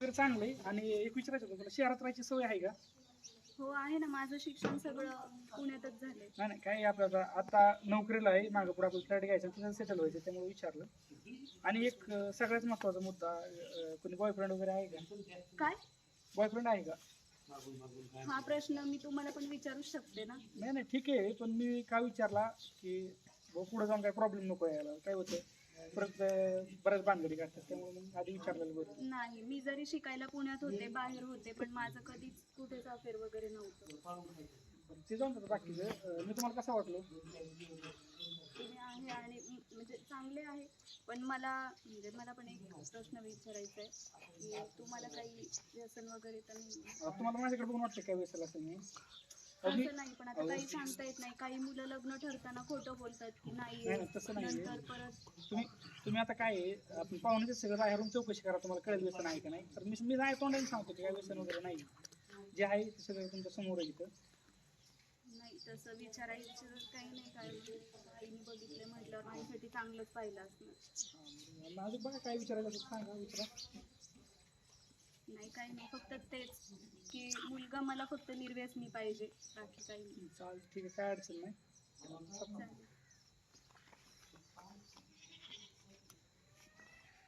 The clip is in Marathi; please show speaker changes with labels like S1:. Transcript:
S1: तर चांगलं आहे. आणि एक विचारायचं होतं तुला, शहरात राहायची सवय आहे का?
S2: हो आहे ना, माझं शिक्षण सगळं पुण्यातच झालंय.
S1: नाही नाही, काही आपल्याला आता नोकरीला आहे, मागं पुढे आपल्याला फ्लॅट घ्यायचा तिथं सेटल व्हायचं, त्यामुळे विचारलं. आणि एक सगळ्यात महत्त्वाचा मुद्दा, कोणी बॉयफ्रेंड वगैरे आहे का?
S2: काय?
S1: बॉयफ्रेंड आहे का?
S2: हा प्रश्न मी तुम्हाला पण विचारू शकते ना.
S1: नाही नाही, ठीक आहे, पण मी का विचारला की पुढे जाऊन काही प्रॉब्लेम नको यायला, काय होतं परत बऱ्याच भानगडी काढतात, त्यामुळे मग आधी विचारलेलं बरं.
S2: नाही, मी जरी शिकायला पुण्यात होते, बाहेर होते, पण माझं कधीच कुठेच अफेअर वगैरे नव्हतं.
S1: ते जाऊन जातं बाकीचं. मी तुम्हाला कसं वाटलो?
S2: तुम्ही आहे आणि म्हणजे चांगले आहे, पण मला पण एक प्रश्न विचारायचा आहे की तुम्हाला काही व्यसन वगैरे तर नाही?
S1: तुम्हाला माझ्याकडे बघून वाटतं काय वेळेला असेल मी?
S2: असं नाही, पण आता काही सांगता येत नाही. काही मुलं लग्न ठरताना खोटं बोलतात की नाही,
S1: नाही तसं नाही आहे.
S2: नंतर परत.
S1: तुम्ही तुम्ही आता काय आहे, आपण पाहुण्याचे सगळं बाहेरून चौकशी करा, तुम्हाला कळेल व्यसन आहे का नाही. तर मी नाही तोंडाने सांगतो की काय व्यसन वगैरे नाही, जे आहे ते सगळं तुमच्या समोर आहे इथं.
S2: नाही, तसं विचारायचं काही नाही, काय आईने बघितलं म्हटल्यावर माझ्यासाठी चांगलंच पाहिलं असणार.
S1: माझं बघा काय विचारायचं असेल सांगा, विचारा.
S2: नाही, काही नाही, फक्त तेच की मुलगा मला फक्त निर्व्यसनी पाहिजे, बाकी काही नाही.
S1: चालेल, ठीक आहे, काय अडचण नाही.
S2: चालेल.